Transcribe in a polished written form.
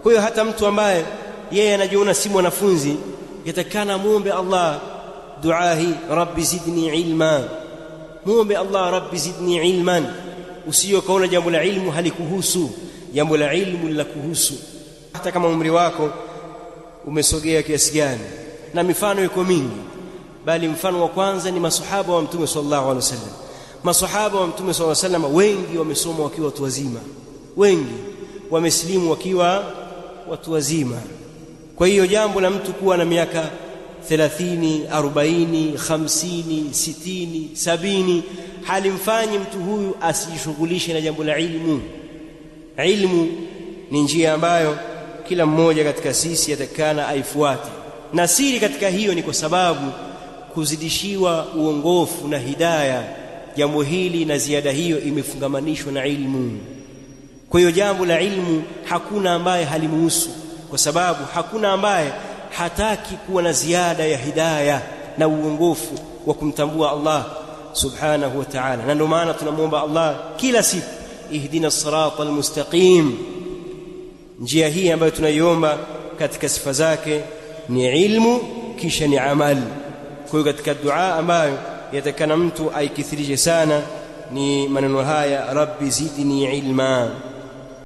Kwa hiyo hata mtu ambaye yeye anajiona si mwanafunzi yatakana muombe Allah dua hii, rabbi zidni ilma, muombe Allah rabbi zidni ilman. Usiyo kaona jambo la ilmu halikuhusu, jambo la ilmu la kuhusu, hata kama umri wako umesogea kiasi gani. Na mifano iko mingi, bali mfano wa kwanza ni masahaba wa Mtume sallallahu alaihi wasallam. Masahaba wa Mtume sallallahu alaihi wasallam wengi wamesoma wakiwa watu wazima, wengi wamesilimu wakiwa watu wazima. Kwa hiyo jambo la mtu kuwa na miaka 30, 40, 50, 60, 70 halimfanyi mtu huyu asijishughulishe na jambo la ilmu. Ilmu ni njia ambayo kila mmoja katika sisi atakana aifuate, na siri katika hiyo ni kwa sababu kuzidishiwa uongofu na hidayah, jambo hili na ziada hiyo imefungamanishwa na ilmu. Kwa hiyo jambo la ilmu hakuna ambaye halimuhusu, kwa sababu hakuna ambaye hataki kuwa na ziada ya hidayah na uongofu wa kumtambua Allah subhanahu wa ta'ala. Na ndio maana tunamwomba Allah kila siku, ihdina as-sirata al-mustaqim. Njia hii ambayo tunaiomba katika sifa zake ni ilmu kisha ni amal. Kwa hiyo katika dua ambayo yatakana mtu aikithirishe sana ni maneno haya, rabbi zidni ilma.